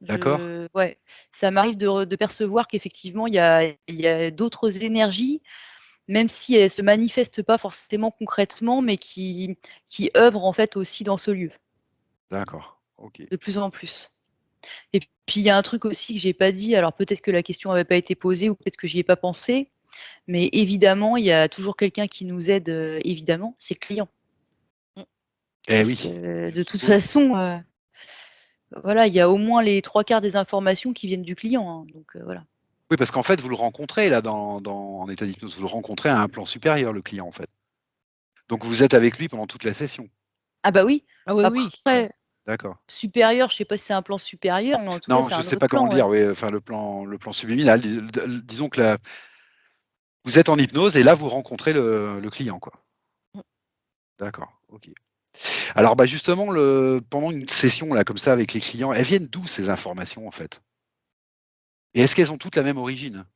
d'accord? Je ouais, ça m'arrive de percevoir qu'effectivement il y a d'autres énergies, même si elles se manifestent pas forcément concrètement, mais qui œuvrent en fait aussi dans ce lieu, D'accord, OK. de plus en plus. Et puis il y a un truc aussi que j'ai pas dit, alors peut-être que la question avait pas été posée ou peut-être que j'y ai pas pensé, mais évidemment, il y a toujours quelqu'un qui nous aide, évidemment, c'est le client. Mmh. Eh Parce oui, que je de toute suppose. façon, voilà, il y a au moins les 3/4 des informations qui viennent du client, hein, donc voilà. Oui, parce qu'en fait, vous le rencontrez là en état d'hypnose, vous le rencontrez à un plan supérieur, le client, en fait. Donc vous êtes avec lui pendant toute la session? Ah bah oui, Ah oui, oui, ouais. après D'accord. supérieur, je sais pas si c'est un plan supérieur, mais en tout cas, Non, c'est je un sais autre pas comment plan, le ouais. dire, oui, enfin le plan subliminal, disons que là, vous êtes en hypnose et là, vous rencontrez le client, quoi. Mmh. D'accord. OK. Alors, bah, justement, pendant une session là, comme ça, avec les clients, elles viennent d'où ces informations, en fait? Et est-ce qu'elles ont toutes la même origine?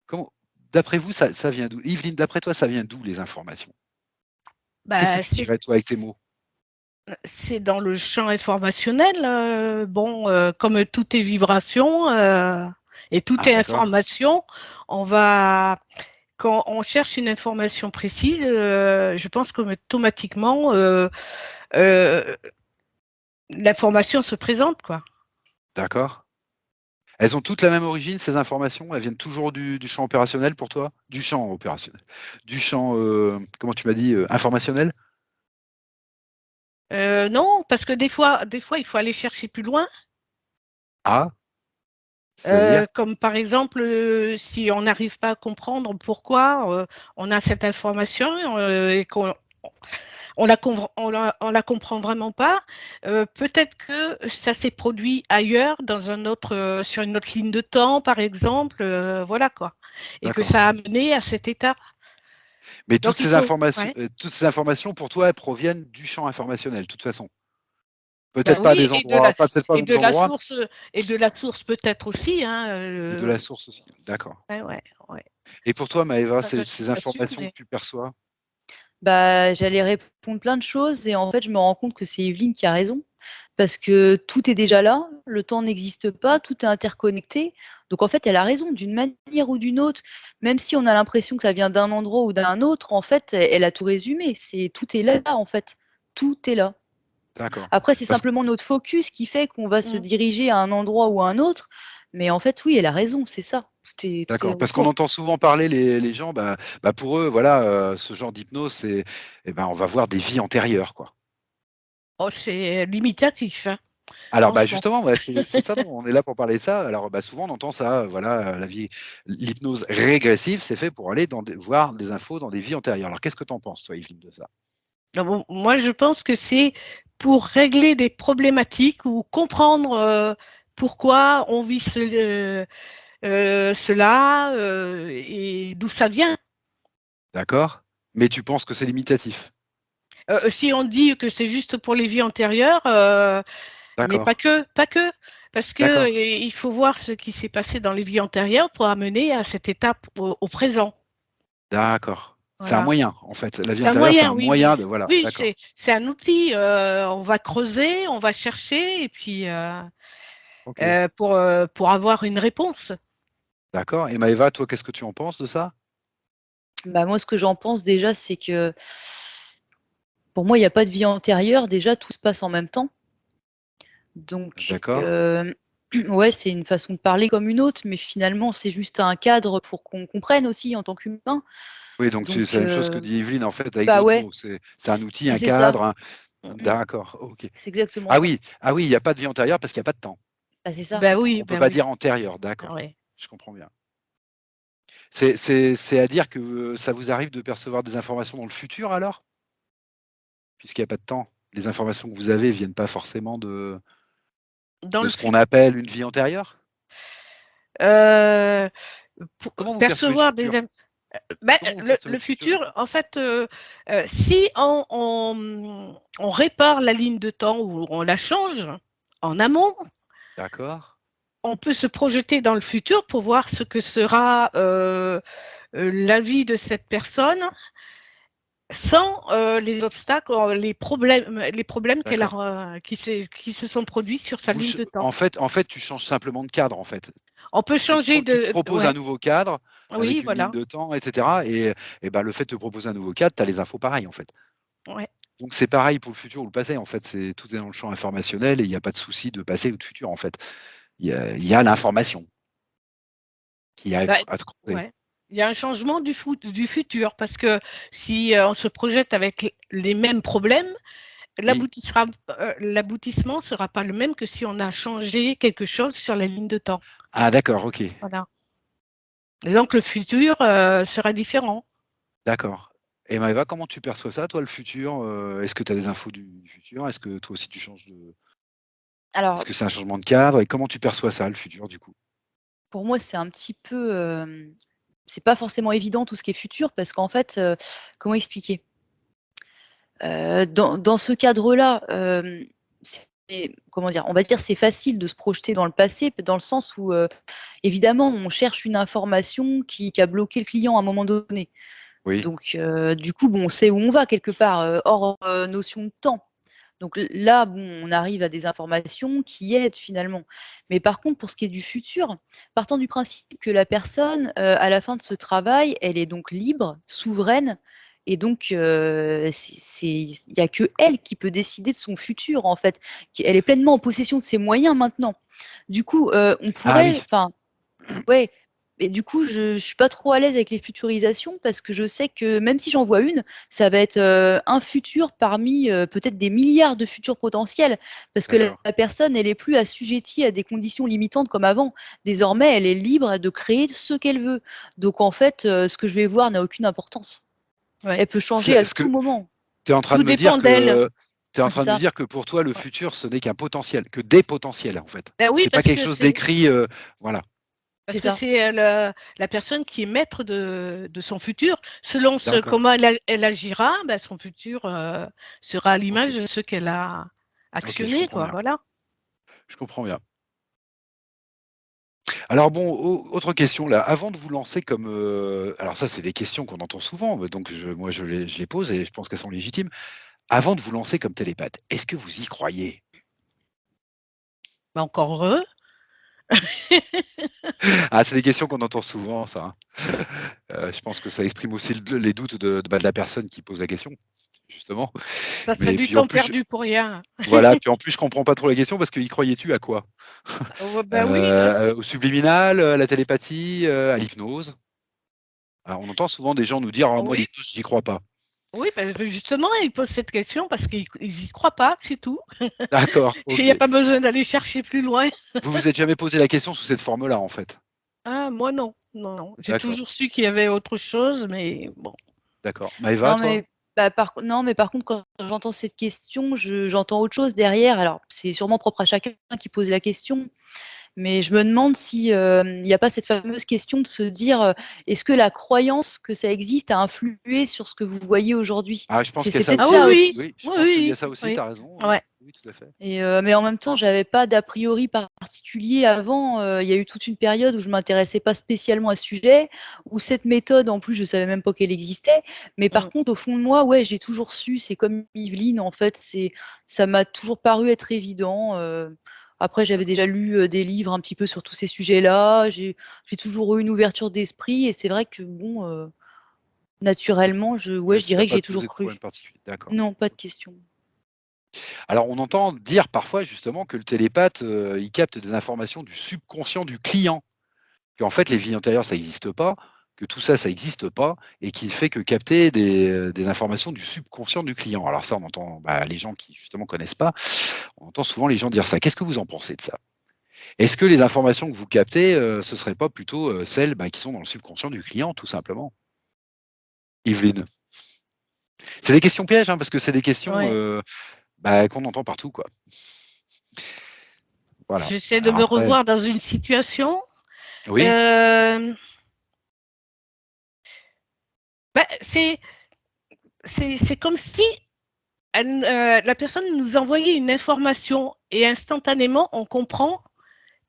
Comment D'après vous, ça vient d'où? Yveline, d'après toi, ça vient d'où les informations? Qu'est-ce que Bah, tu dirais toi avec tes mots? c'est dans le champ informationnel, bon, comme tout est vibration, et tout Ah est d'accord, information, on va quand on cherche une information précise, je pense qu'automatiquement, heu, l'information se présente, quoi. d'accord. Elles ont toutes la même origine, ces informations? Elles viennent toujours du champ opérationnel pour toi? Du champ opérationnel, du champ, comment tu m'as dit, informationnel? Non, parce que des fois, il faut aller chercher plus loin. Ah, c'est-à-dire? Comme par exemple, si on n'arrive pas à comprendre pourquoi, on a cette information, et qu'on on la comprend vraiment pas, peut-être que ça s'est produit ailleurs dans un autre, sur une autre ligne de temps par exemple, voilà quoi, et que D'accord. ça a mené à cet état. Mais Donc il faut ouais, toutes ces informations pour toi, elles proviennent du champ informationnel, de toute façon? bah Peut-être pas oui, des endroits, pas peut-être pas aux mêmes endroits, et de la source peut-être aussi, hein, et de la source aussi. D'accord. ouais, ouais, ouais. Et pour toi, Maëva, Ça, je suis ces pas sûre, informations que mais tu perçois? Bah, j'allais répondre plein de choses et en fait, je me rends compte que c'est Evelyne qui a raison. Parce que tout est déjà là, le temps n'existe pas, tout est interconnecté. Donc en fait, elle a raison, d'une manière ou d'une autre, même si on a l'impression que ça vient d'un endroit ou d'un autre, en fait, elle a tout résumé. Tout est là, en fait. Tout est là. D'accord. Après, c'est Parce simplement notre focus qui fait qu'on va se mmh. diriger à un endroit ou à un autre. Mais en fait, oui, elle a raison, c'est ça. Tout est D'accord, parce qu'on autour. entend souvent parler les gens, pour eux, voilà, ce genre d'hypnose, c'est on va voir des vies antérieures, quoi. Oh, c'est limitatif, hein, Alors, franchement. justement, c'est ça dont on est là pour parler de ça. Alors, souvent on entend ça, voilà, l'hypnose régressive, c'est fait pour aller voir des infos dans des vies antérieures. Alors, qu'est-ce que tu en penses, toi, Yveline, de ça? Ah bon, moi, je pense que c'est pour régler des problématiques ou comprendre, pourquoi on vit cela, et d'où ça vient. D'accord? Mais tu penses que c'est limitatif? Si on dit que c'est juste pour les vies antérieures, mais D'accord, pas que, parce que, d'accord, il faut voir ce qui s'est passé dans les vies antérieures pour amener à cette étape au présent. d'accord. C'est un Voilà. moyen, en fait. La vie C'est un antérieure, c'est moyen, un oui, oui. moyen de voilà, Oui, d'accord. c'est un outil, on va creuser, on va chercher et puis, OK, pour avoir une réponse. d'accord, et Maëva, toi, qu'est-ce que tu en penses de ça? Bah, moi, ce que j'en pense déjà, c'est que pour moi, il y a pas de vie antérieure. Déjà, tout se passe en même temps. Donc, D'accord. ouais, c'est une façon de parler comme une autre, mais finalement, c'est juste un cadre pour qu'on comprenne aussi en tant qu'humain. Oui, donc c'est Donc, la même chose que dit Evelyne, en fait, avec bah, d'autres ouais, mots. C'est un outil, un c'est ça. cadre, Mmh mh. Mmh, d'accord, OK. c'est exactement Ah ça. oui, ah oui, il y a pas de vie antérieure parce qu'il y a pas de temps. Bah, c'est ça. Bah oui, On peut bah pas oui. dire antérieure, Ah d'accord, ouais. je comprends bien. C'est à dire que, ça vous arrive de percevoir des informations dans le futur alors? Puisqu'il y a pas de temps? Les informations que vous avez viennent pas forcément Dans de le ce qu'on fut appelle une vie antérieure? heu, pour Comment vous percevez le percevoir des futur? in bah, Comment vous percevez le le futur? futur, en fait, si on répare la ligne de temps ou on la change en amont, D'accord, on peut se projeter dans le futur pour voir ce que sera, la vie de cette personne sans, les obstacles, les problèmes qu'elle a d'accord. re qui se sont produits sur sa ligne de temps. En fait, tu changes simplement de cadre, en fait. On peut changer Tu te de proposes un ouais, nouveau cadre oui, avec une ligne voilà, de temps et cetera et le fait de te proposer un nouveau cadre, tu as les infos pareilles, en fait. ouais. Donc c'est pareil pour le futur ou le passé, en fait, tout est dans le champ informationnel et il y a pas de souci de passé ou de futur, en fait. Il y a l'information qui a Bah, à te creuser. ouais. Il y a un changement du futur parce que si, on se projette avec les mêmes problèmes, Oui? l'aboutissement sera pas le même que si on a changé quelque chose sur la ligne de temps. Ah d'accord, OK, Voilà. Et donc le futur, sera différent. d'accord. Et Maëva, comment tu perçois ça, toi, le futur? Est-ce que tu as des infos du futur? Est-ce que toi aussi tu changes de est-ce Alors, que c'est un changement de cadre et comment tu perçois ça, le futur, du coup? pour moi, c'est un petit peu, c'est pas forcément évident tout ce qui est futur parce qu'en fait, comment expliquer? Dans ce cadre-là, comment dire? On va dire c'est facile de se projeter dans le passé, dans le sens où, évidemment on cherche une information qui a bloqué le client à un moment donné. Oui. Donc du coup, bon, on sait où on va quelque part, hors, notion de temps. Donc là, bon, on arrive à des informations qui aident finalement. Mais par contre, pour ce qui est du futur, partant du principe que la personne, à la fin de ce travail, elle est donc libre, souveraine et donc il y a qu'elle qui peut décider de son futur en fait. Elle est pleinement en possession de ses moyens maintenant. Du coup, on Ah pourrait oui. enfin, ouais, et du coup, je suis pas trop à l'aise avec les futurisations parce que je sais que même si j'en vois une, ça va être, un futur parmi, peut-être des milliards de futurs potentiels. Parce que D'accord. la personne, elle est plus assujettie à des conditions limitantes comme avant. Désormais, elle est libre de créer ce qu'elle veut. Donc en fait, ce que je vais voir n'a aucune importance. Ouais. Elle peut changer C'est à ce que tout moment. tu es en train Tout de me dire dépend d'elle. que tu es en C'est train de me ça. dire que pour toi, le Ouais. futur, ce n'est qu'un potentiel, que des potentiels, en fait. Ben oui, C'est pas parce quelque que chose d'écrit, voilà. C'est ça. c'est la personne qui est maître de son futur. Selon D'accord. comment elle agira, ben, son futur sera à l'image OK. de ce qu'elle a OK, je actionné, comprends quoi. bien. Voilà. Je comprends bien. Alors bon, autre question là, avant de vous lancer comme, alors ça, c'est des questions qu'on entend souvent, donc moi je les pose et je pense qu'elles sont légitimes. Avant de vous lancer comme télépathe, est-ce que vous y croyez? Ben, encore heureux. Ah, c'est des questions qu'on entend souvent ça, hein. Je pense que ça exprime aussi les doutes de la personne qui pose la question, justement. Ça serait Mais du puis en temps plus, perdu pour rien. voilà, puis en plus je comprends pas trop la question parce que y croyais-tu à quoi? Oh, ben oui, Au subliminal, à la télépathie, à l'hypnose? Alors on entend souvent des gens nous dire: «Ah moi oui, l'hypnose, j'y crois pas». oui, ben, justement, ils posent cette question parce qu'ils n'y croient pas, c'est tout. D'accord, Il n'y a OK. pas besoin d'aller chercher plus loin. Vous vous êtes jamais posé la question sous cette forme-là, en fait? Ah, moi, non. Non, non. J'ai D'accord, toujours su qu'il y avait autre chose, mais bon. d'accord. Maëva, Non toi? mais non mais par contre, quand j'entends cette question, j'entends autre chose derrière. Alors, c'est sûrement propre à chacun qui pose la question. Mais je me demande si, il n'y a pas cette fameuse question de se dire, «Est-ce que la croyance que ça existe a influé sur ce que vous voyez aujourd'hui?» Ah, je pense qu'il y a C'est ça peut-être Ah oui, aussi. ça oui. aussi. Oui, je Oui, pense qu'il y a oui, ça aussi, tu oui. as raison, oui. Ouais. Oui, tout à fait. Et mais en même temps, j'avais pas d'a priori particulier avant, il y a eu toute une période où je m'intéressais pas spécialement à ce sujet, où cette méthode en plus je savais même pas qu'elle existait. Mais par Mmh. contre au fond de moi, ouais, j'ai toujours su, c'est comme Yveline en fait, ça m'a toujours paru être évident, après j'avais D'accord. déjà lu, des livres un petit peu sur tous ces sujets-là, j'ai toujours eu une ouverture d'esprit et c'est vrai que bon, Et naturellement ouais, je ça a dirais que pas j'ai posé toujours de problème cru. particulier. D'accord. Non, pas de OK. question. Alors, on entend dire parfois, justement, que le télépathe, il capte des informations du subconscient du client, qu'en fait, les vies antérieures, ça existe pas, que tout ça, ça existe pas et qu'il fait que capter des informations du subconscient du client. Alors ça, on entend, bah, les gens qui, justement, connaissent pas, on entend souvent les gens dire ça. Qu'est-ce que vous en pensez de ça? Est-ce que les informations que vous captez, ce serait pas plutôt, celles, bah, qui sont dans le subconscient du client, tout simplement? Yveline? C'est des questions pièges, hein, parce que c'est des questions, Ouais. bah, qu'on entend partout, quoi. Voilà. J'essaie de Alors me après revoir dans une situation. oui? Hem, bah, c'est comme si la personne nous envoyait une information et instantanément, on comprend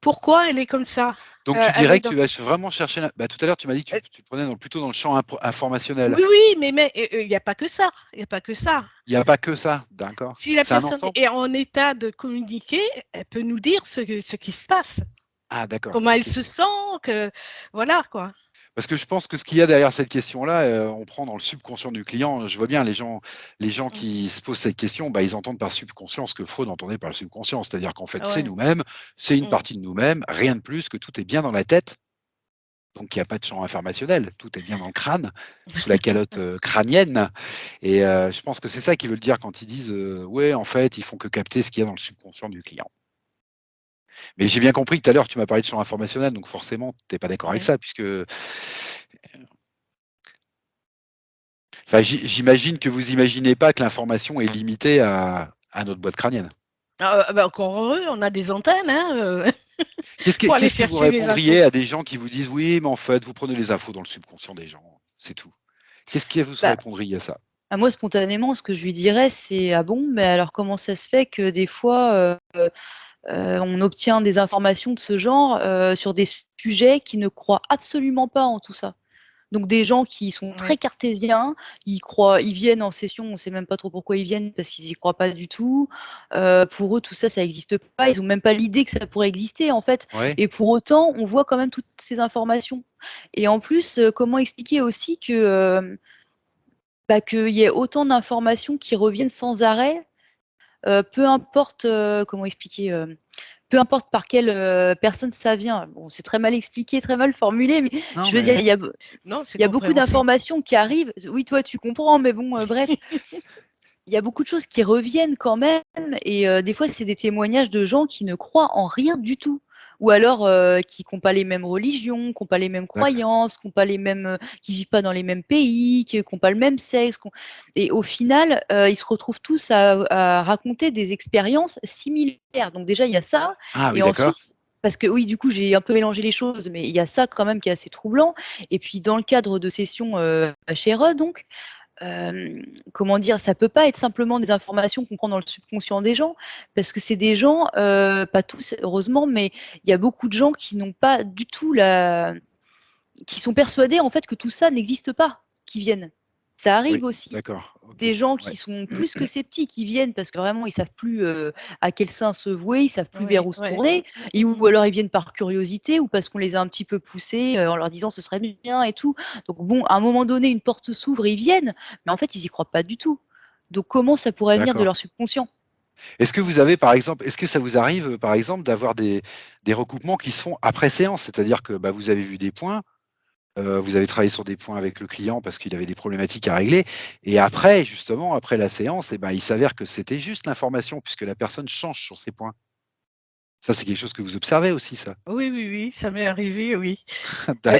pourquoi elle est comme ça. Donc tu Elle est dirais que dans tu vas vraiment chercher la bah, tout à l'heure, tu m'as dit que heu, tu te prenais plutôt dans le champ informationnel. oui, oui, mais il y a pas que ça, il y a pas que ça. Il y a pas que ça? D'accord. Si la C'est un personne ensemble? est en état de communiquer, elle peut nous dire ce qui se passe, Ah d'accord, comment elle OK. se sent, que voilà, quoi. Parce que je pense que ce qu'il y a derrière cette question-là, on prend dans le subconscient du client. Je vois bien les gens Mmh. qui se posent cette question, bah, ils entendent par subconscient ce que Freud entendait par le subconscient. C'est-à-dire qu'en fait, c'est Ouais. nous-mêmes, c'est une Mmh. partie de nous-mêmes, rien de plus, que tout est bien dans la tête. Donc il y a pas de champ informationnel, tout est bien dans le crâne, sous la calotte, crânienne et je pense que c'est ça qu'ils veulent dire quand ils disent, «Ouais, en fait, ils font que capter ce qu'il y a dans le subconscient du client». Mais j'ai bien compris que tout à l'heure, tu m'as parlé de champ informationnel, donc forcément, tu es pas d'accord avec Ouais. ça puisque enfin, j'imagine que vous imaginez pas que l'information est limitée à notre boîte crânienne? Bah, encore heureux, on a des antennes, hein. pour aller Qu'est-ce que vous chercher les infos. répondriez à des gens qui vous disent oui, mais en fait, vous prenez les infos dans le subconscient des gens, c'est tout. Qu'est-ce que vous Bah, répondriez à ça? moi, spontanément, ce que je lui dirais, c'est: «Ah bon? Mais alors comment ça se fait que des fois, on obtient des informations de ce genre, sur des sujets qui ne croient absolument pas en tout ça?» Donc des gens qui sont très Ouais. cartésiens, ils viennent en session, on sait même pas trop pourquoi ils viennent parce qu'ils y croient pas du tout. Pour eux, tout ça, ça existe pas. Ils ont même pas l'idée que ça pourrait exister, en fait, Ouais, et pour autant, on voit quand même toutes ces informations et en plus, comment expliquer aussi que, qu'il y ait autant d'informations qui reviennent sans arrêt, peu importe, comment expliquer? Peu importe par quelle, personne ça vient. Bon, c'est très mal expliqué, très mal formulé, mais non, je veux dire, mais Non, c'est il y a beaucoup compréhensible. d'informations qui arrivent. Oui, toi, tu comprends, mais bon, bref, il y a beaucoup de choses qui reviennent quand même et des fois, c'est des témoignages de gens qui ne croient en rien du tout ou alors, qui n'ont pas les mêmes religions, qui n'ont pas les mêmes d'accord. croyances, qui ont pas les mêmes, qui vivent pas dans les mêmes pays, qui ont pas le même sexe, et au final, ils se retrouvent tous à raconter des expériences similaires. Donc déjà, il y a ça Ah oui, et d'accord. ensuite parce que oui, du coup, j'ai un peu mélangé les choses, mais il y a ça quand même qui est assez troublant et puis dans le cadre de sessions, chez Reux donc, comment dire? Ça peut pas être simplement des informations qu'on prend dans le subconscient des gens, parce que c'est des gens, pas tous heureusement, mais il y a beaucoup de gens qui n'ont pas du tout qui sont persuadés en fait que tout ça n'existe pas, qui viennent. Ça Oui, arrive aussi. d'accord. OK. Des gens qui Ouais, sont plus que sceptiques, qui viennent parce que vraiment ils savent plus, à quel sein se vouer, ils savent plus vers Ouais, où se ouais. tourner et ou alors ils viennent par curiosité ou parce qu'on les a un petit peu poussés, en leur disant: «Ce serait bien» et tout. Donc bon, à un moment donné, une porte s'ouvre, ils viennent, mais en fait, ils y croient pas du tout. Donc comment ça pourrait venir de d'accord. leur subconscient? Est-ce que vous avez, par exemple, est-ce que ça vous arrive, par exemple, d'avoir des recoupements qui se font après séance? C'est-à-dire que, bah, vous avez vu des points, vous avez travaillé sur des points avec le client parce qu'il avait des problématiques à régler et après, justement, après la séance et ben, il s'avère que c'était juste l'information puisque la personne change sur ces points. Ça, c'est quelque chose que vous observez aussi ça? Oui, oui, oui, ça m'est arrivé, oui.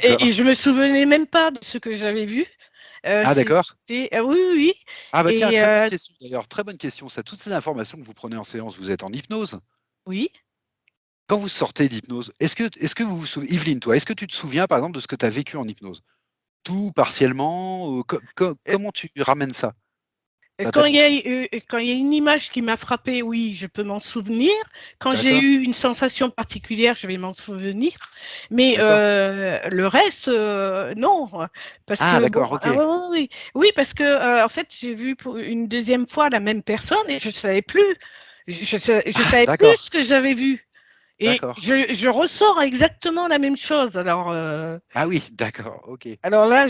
Et D'accord. je me souvenais même pas de ce que j'avais vu. Ah d'accord. Oui, oui, oui Ah bah tiens, et très bonne question d'ailleurs, très bonne question ça. Toutes ces informations que vous prenez en séance, vous êtes en hypnose? oui. Quand vous sortez d'hypnose, est-ce que vous vous souvenez Yveline, toi, est-ce que tu te souviens, par exemple, de ce que tu as vécu en hypnose? Tout, partiellement, Heu comment tu ramènes ça à ta Quand il y a conscience? eu quand il y a une image qui m'a frappée, oui, je peux m'en souvenir. Quand j'ai D'accord, eu une sensation particulière, je vais m'en souvenir. Mais d'accord. le reste, non, parce Ah que bon d'accord, OK. ah oui, oui, oui. Oui, parce que, en fait, j'ai vu pour une deuxième fois la même personne et je savais plus. Je Ah savais plus d'accord, ce que j'avais vu et d'accord. je ressors exactement la même chose. Ah oui, d'accord, OK. Alors là,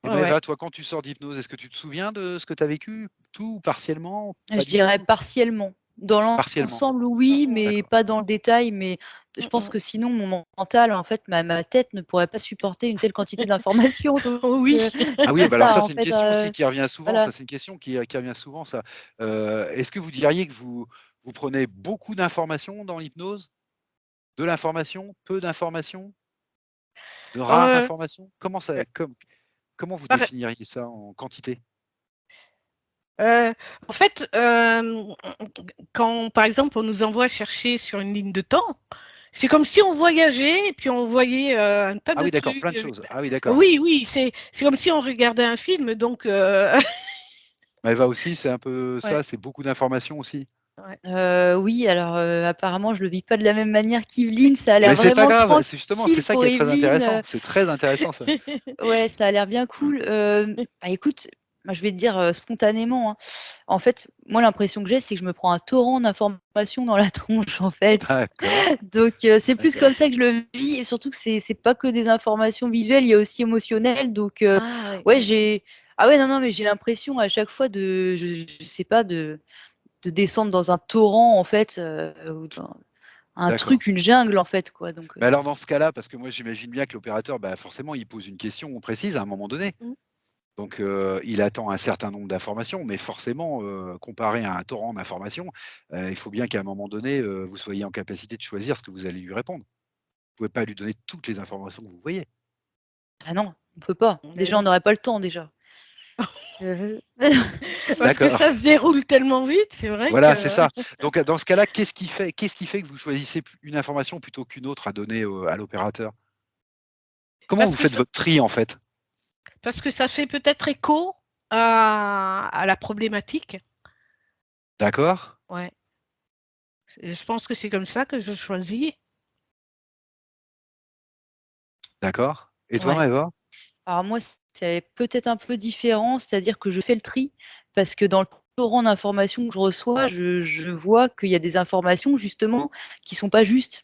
Et ouais, ouais. Maëva, toi, quand tu sors d'hypnose, est-ce que tu te souviens de ce que tu as vécu? Tout ou partiellement? Pas Je du dirais tout? partiellement. Dans Partiellement, l'ensemble, Mmh oui, mh. mais d'accord. pas dans le détail, mais je Mmh pense mh. que sinon mon mental, en fait, ma tête ne pourrait pas supporter une telle quantité d'informations donc Oui. Ah oui, c'est bah, alors ça, ça, en c'est une fait, question aussi qui revient souvent, voilà. ça, c'est une question qui revient souvent ça. Est-ce que vous diriez que vous prenez beaucoup d'informations dans l'hypnose? De l'information? Peu d'informations? De rares Heu, informations? Comment vous par définiriez ça en quantité? heu, En fait, quand, par exemple, on nous envoie chercher sur une ligne de temps, c'est comme si on voyageait et puis on voyait, un tas Ah de oui, d'accord, trucs, plein de choses. Ah oui, d'accord. oui, oui, c'est comme si on regardait un film donc Maëva aussi, c'est un peu ouais, ça, c'est beaucoup d'informations aussi? ouais. Oui, alors, apparemment, je le vis pas de la même manière qu'Yveline, ça a l'air Mais c'est pas vraiment grave, c'est justement, c'est tranquille ça pour qui est très Yveline, intéressant, c'est très intéressant ça. ouais, ça a l'air bien cool. Bah, écoute, moi, je vais te dire, spontanément, hein. En fait, moi, l'impression que j'ai, c'est que je me prends un torrent d'informations dans la tronche, en fait. D'accord, Donc c'est plus d'accord. comme ça que je le vis et surtout que c'est pas que des informations visuelles, il y a aussi émotionnel donc Ah ouais. ouais, ah ouais, non, non, mais j'ai l'impression à chaque fois je sais pas, de descendre dans un torrent, en fait, ou dans un D'accord. truc, une jungle, en fait, quoi donc Mais alors dans ce cas-là, parce que moi j'imagine bien que l'opérateur, bah, forcément il pose une question précise à un moment donné. Mmh. Donc il attend un certain nombre d'informations, mais forcément, comparé à un torrent d'informations, il faut bien qu'à un moment donné, vous soyez en capacité de choisir ce que vous allez lui répondre. Vous pouvez pas lui donner toutes les informations que vous voyez. ah non, on peut pas. Mais Déjà, on non. n'aurait pas le temps, déjà. Euh, Parce que D'accord. ça se déroule tellement vite, c'est vrai Voilà, que c'est ça. Donc, dans ce cas-là, qu'est-ce qui fait que vous choisissez une information plutôt qu'une autre à donner à l'opérateur? Comment parce vous que faites ça votre tri, en fait? parce que ça fait peut-être écho à la problématique. D'accord, Ouais. Je pense que c'est comme ça que je choisis. d'accord. Et toi, Ouais. Maëva? Alors moi, c'est peut-être un peu différent, c'est-à-dire que je fais le tri parce que dans le torrent d'informations que je reçois, je vois qu'il y a des informations justement qui sont pas justes,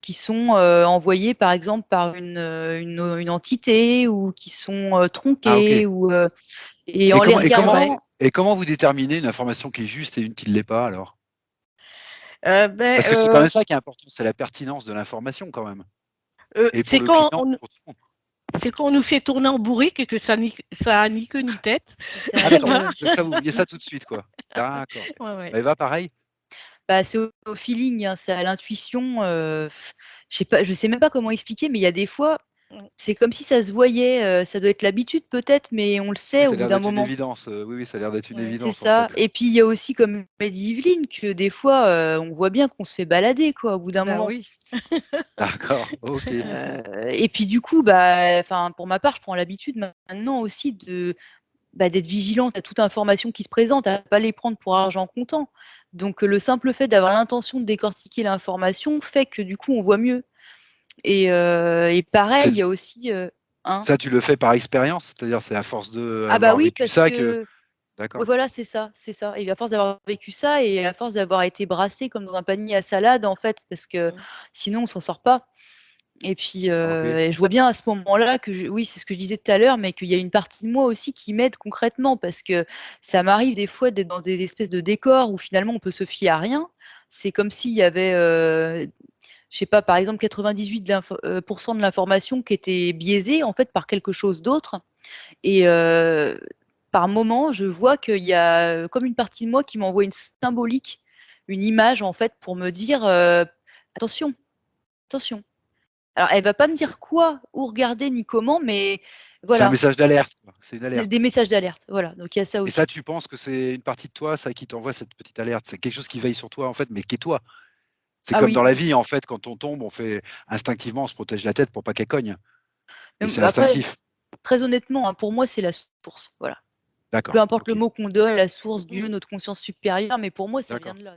qui sont envoyées par exemple par une entité ou qui sont Ah, OK. tronquées et Et en les comment et regardant, comment et comment vous déterminez une information qui est juste et une qui ne l'est pas, alors? Beh, Parce que c'est quand même ça qui est important, c'est la pertinence de l'information quand même, et pour c'est le quand client, on pour tout le monde. c'est quand on nous fait tourner en bourrique et que ça a ni queue ni tête. c'est ça. Ah, d'accord, Ouais. donc ça, vous voyez ça tout de suite, quoi. D'accord. Ouais, ouais. Maëva, pareil? Bah, c'est au feeling, hein, c'est à l'intuition, je sais pas, je sais même pas comment expliquer, mais il y a des fois, Mmh. c'est comme si ça se voyait, ça doit être l'habitude peut-être, mais on le Oui, sait ça au a bout l'air d'un d'être une moment. évidence, oui, oui, ça a l'air d'être une Ouais. C'est évidence, en fait. ça et puis il y a aussi comme m'a dit Yveline que des fois, on voit bien qu'on se fait balader quoi, au bout d'un Bah moment. oui. D'accord, OK. Et puis du coup, bah, enfin pour ma part, je prends l'habitude maintenant aussi d'être vigilante à toute information qui se présente, à pas les prendre pour argent comptant. Donc, le simple fait d'avoir l'intention de décortiquer l'information fait que du coup on voit mieux et pareil, il y C'est a aussi, hein? Ça, tu le fais par expérience? C'est-à-dire, c'est à force Ah bah d'avoir oui, vécu parce ça que que oui d'accord, voilà, c'est ça et à force d'avoir vécu ça et à force d'avoir été brassée comme dans un panier à salade en fait, parce que Mmh. sinon on s'en sort pas. Et puis, OK. et je vois bien à ce moment-là que oui, c'est ce que je disais tout à l'heure, mais qu'il y a une partie de moi aussi qui m'aide concrètement parce que ça m'arrive des fois d'être dans des espèces de décors où finalement on peut se fier à rien. C'est comme s'il y avait, je sais pas, par exemple 98 de l'information qui était biaisée en fait par quelque chose d'autre et par moment, je vois qu'il y a, comme une partie de moi qui m'envoie une symbolique, une image en fait pour me dire, «Attention, attention». Alors, elle va pas me dire quoi, où regarder, ni comment, mais C'est un voilà, message d'alerte, quoi, c'est une c'est alerte. des messages d'alerte, voilà, donc il y a ça Et ça, aussi. tu penses que c'est une partie de toi, ça, qui t'envoie cette petite alerte? C'est quelque chose qui veille sur toi, en fait, mais qui est toi? C'est Ah comme oui, dans la vie, en fait, quand on tombe, on fait instinctivement, on se protège la tête pour pas qu'elle cogne, et même c'est après, instinctif. très honnêtement, hein, pour moi, c'est la source, voilà. Peu D'accord, importe le OK, mot qu'on donne, la source, Mmh. Dieu, notre conscience supérieure, mais pour moi, ça vient d'accord. de là.